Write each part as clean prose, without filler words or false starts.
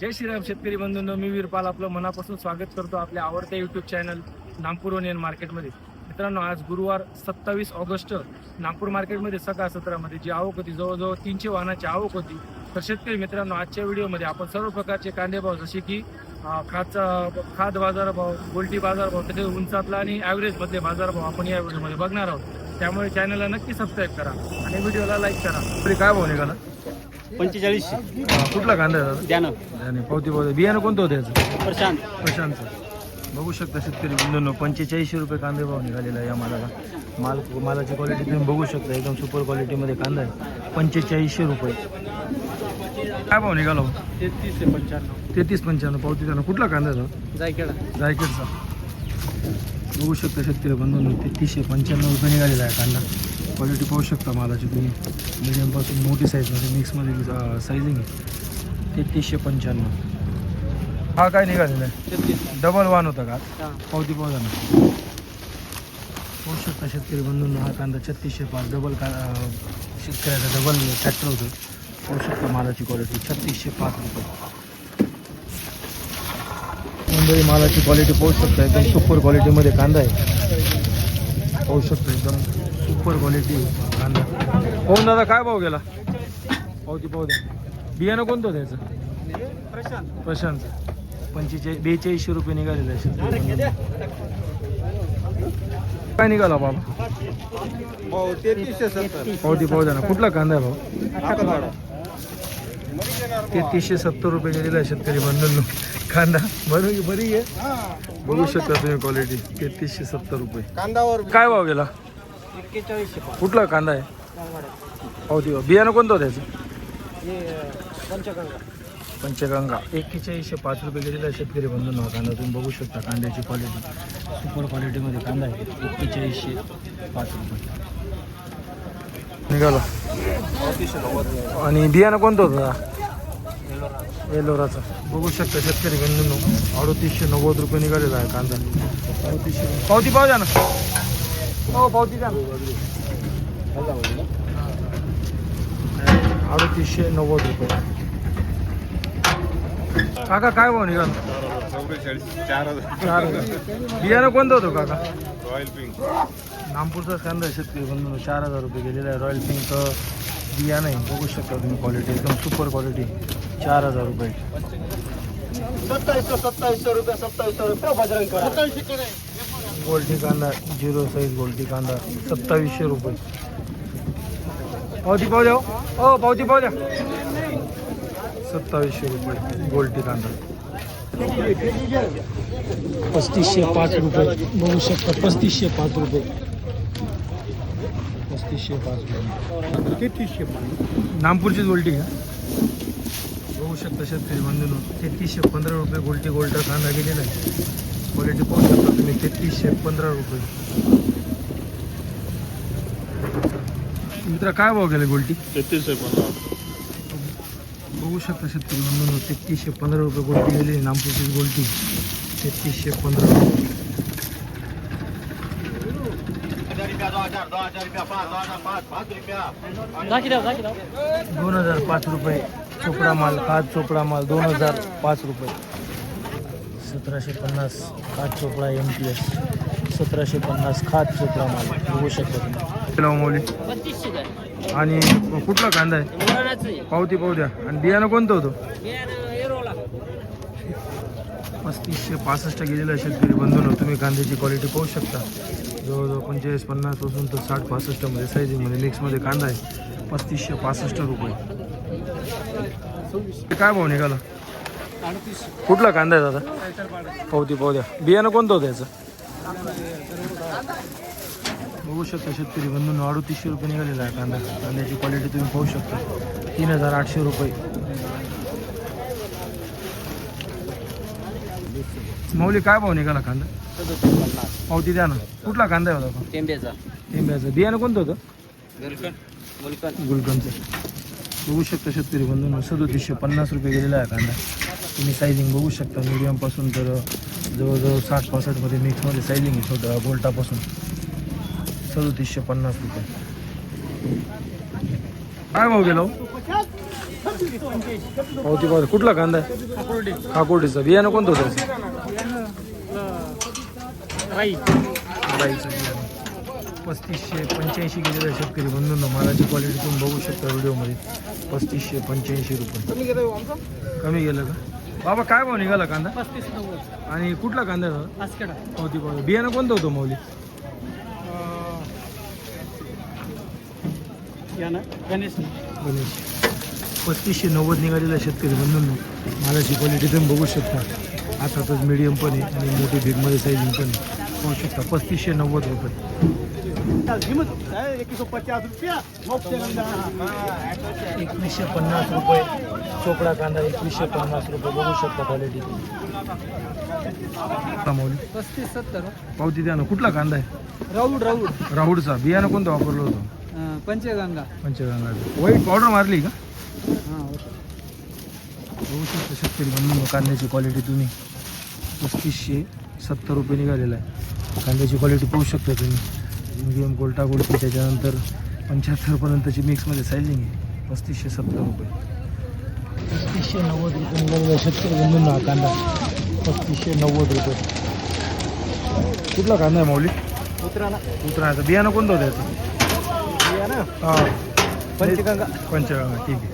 जय श्रीराम शेतकरी बंधूंनो, मी वीरपाल आपलं मनापासून स्वागत करतो आपल्या आवडत्या यूट्यूब चॅनल नागपूर ओनियन मार्केटमध्ये. मित्रांनो, आज गुरुवार 27 ऑगस्ट नागपूर मार्केटमध्ये सकाळ सत्रामध्ये जी आवक होती, जवळजवळ 300 वाहनाची आवक होती. तर शेतकरी मित्रांनो, आजच्या व्हिडिओमध्ये आपण सर्व प्रकारचे कांदे भाव, जसे की खाद बाजारभाव, गोल्टी बाजारभाव, त्याचे उंचातला आणि ॲव्हरेजमधले बाजारभाव आपण या व्हिडिओमध्ये बघणार आहोत. त्यामुळे चॅनलला नक्की सबस्क्राईब करा आणि व्हिडिओला लाईक करा. तरी काय भाव निघाला? 45. कुठला कांदा आहे दादा? द्यानं पावती बियाणं कोणतं होतं याचं? प्रशांत. बघू शकता शेतकरी बंधूंनो, 45 रुपये कांदे भाव निघालेला आहे या मालाला. मालाची क्वालिटी तुम्ही बघू शकता, एकदम सुपर क्वालिटीमध्ये कांदा आहे. 45 रुपये. काय भाव निघाला? 33 ते 95. 33-95 पावती द्या ना. कुठला कांदा आहे? जायकेडचा. बघू शकता शेतकरी बंधूंनो, 3395 रुपये निघालेला आहे कांदा. क्वालिटी पाहू शकता मालाची तुम्ही. मिडियमपासून मोठी साईजमध्ये मिक्समध्ये साईजिंग आहे. 3395. हा काय निघालेला आहे? डबल वान होता का? पावती पाहू ना. पाहू शकता शेतकरी बंधूंनो, हा कांदा 3605 डबल शेतकऱ्याचा डबल ट्रॅक्टर होतो. पाहू शकता मालाची क्वालिटी 3605 रुपये. मुंबई मालाची क्वालिटी पाहू शकता, एकदम सुपर क्वालिटीमध्ये कांदा आहे. पाहू शकता एकदम सुपर क्वालिटी कांदा. पाहून दादा काय भाव गेला? पावती पाहू द्या. बियाणं कोणतं होतं याचं? प्रशांत. 42 रुपये निघालेलं आहे. काय निघाला बाबा? पावती पाहू द्या ना. कुठला कांदा आहे भाऊ? 3370 रुपये गेलेला आहे शेतकरी बंधूंनो. कांदा बरी आहे, बघू शकता तुम्ही क्वालिटी. 3370 रुपये. काय भाव गेला? 41. कुठला कांदा आहे? पावती बियाणं कोणतं होतं त्याचं? पंचगंगा. 4105 रुपये गेलेला आहे शेतकरी बंधूंनो. हा कांदा तुम्ही बघू शकता. कांद्याची क्वालिटी सुपर क्वालिटीमध्ये कांदा आहे. 4105 रुपये निघाला. आणि बियाणं कोणतं होतं? एलोराचा. बघू शकता शेतकरी बंधूंनो, 3890 रुपये निघालेला आहे कांदा. 38. पावती पाहू द्या ना. हो, पावती द्या ना. 3890 रुपये. काका काय भाव निघाल? 4000. बियाणं कोणतं होतं काका? Royal pink. नागपूरचा कांदा आहे शेतकरी बंधूंनो. 4000 रुपये गेलेला आहे. रॉयल पिंक बियाणं आहे. बघू शकता तुम्ही क्वालिटी, एकदम सुपर क्वालिटी. 4000 रुपये. 2700 रुपये. गोल्टी कांदा, 0 साईज गोल्टी कांदा 2700 रुपये. पावती पाहू द्या. हो, पावती पाहू द्या. 2700 रुपये गोल्टी कांदा. 3505 रुपये. बघू शकता 3505 रुपये. 3505 रुपये. 33. नागपूरचीच गोल्टी का? बघू शकता शेतकरी बंधूंनो, 3315 रुपये गोल्टी गोल्डर कांदा गेलेला आहे. क्वालिटी पाहू शकता तुम्ही. 3315 रुपये. मित्रा काय भाव गेले गोल्टी? 3315. बघू शकता शेतकरी बंधूंनो, 3315 रुपये गोल्टी गेली. नागपूरची गोल्टी 3315 रुपये. 2005 रुपये चोपडा माल. खाद चोपडा माल 2005 रुपये. 1750 खाद चोपडा MTS. 1750 खाद चोपडा माल. बघू शकता तुम्ही. मौली. आणि कुठला कांदा आहे? पावती पाहू द्या. आणि बियाणं कोणतं होतं? 3565 गेलेलं आहे शेतकरी बंधूंनो. तुम्ही कांद्याची क्वालिटी पाहू शकता. जवळजवळ 45-50 पासून तर 60-65 मध्ये साईजिंगमध्ये मिक्समध्ये कांदा आहे. 3565 रुपये. काय भाव निघाला? कुठला कांदा आहे दादा? पावती पाहू द्या. बियाणं कोणतं होतं याचं? बघू शकता शेतकरी बंधूंनो, 3800 रुपये निघालेला आहे कांदा. कांद्याची क्वालिटी तुम्ही पाहू शकता. 3800 रुपये. मौली काय भाव निघाला कांदा? पावती द्या ना. कुठला कांदा आहे होता? टेंब्याचा. बियाणं कोणतं होतं? गुलकंदचं. बघू शकता शेतकरी बंधूंनो, 3750 रुपये गेलेला आहे कांदा. तुम्ही साईजिंग बघू शकता. मीडियमपासून तर जवळजवळ 60-65 मध्ये मिक्समध्ये साईजिंग आहे. छोट्या बोल्टापासून 3750 रुपये. काय भाव गेला? पावती पावती कुठला कांदा आहे खाकोर्डीचा बियाणं कोणतं होतं राईचं बियाणं 3585 गेलेलं आहे शेतकरी बंधूंना. मालाची क्वालिटी तुम्ही बघू शकता व्हिडिओमध्ये. 3585 रुपये कमी गेलं का बाबा? काय भाव निघाला कांदा? 35-90. आणि कुठला कांदा आहे दादा? आसखेडा. पावती पावती बियाणं कोणतं होतं मौली? या ना गणेश. गणेश 3590 निघालेला शेतकरी बंधूंना. मालाची क्वालिटी तुम्ही बघू शकता. आतातच मीडियम पण आहे आणि मोठी बिगमध्ये साईजिंग पण आहे. पाहू शकता 3590 रुपये. 2150 रुपये चोपडा कांदा. 2150 रुपये बघू शकता क्वालिटी. मौली 35-70. पावती द्या ना. कुठला कांदा आहे? राऊड. राहुडचा बियाणं कोणतं वापरलं होतं? पंचगंगा. पंचगंगा. व्हाईट पावडर मारली का? हां. बघू शकता शेतकरी बंधूंनो कांद्याची क्वालिटी तुम्ही. 3570 रुपये निघालेला आहे. कांद्याची क्वालिटी पाहू शकता तुम्ही. मीडियम गोल्टा गोल्टी त्याच्यानंतर 75पर्यंतची मिक्समध्ये सायझिंग आहे. 3570 रुपये. 3590 रुपये निघालेला आहे शेतकरी बंधूंना हा कांदा. 3590 रुपये. कुठला कांदा आहे माऊली? उतराचा बियाणं कोणतं होतं याचं? या ना हां पंचगंगा. पंचगंगा ठीक आहे.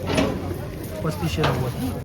3590.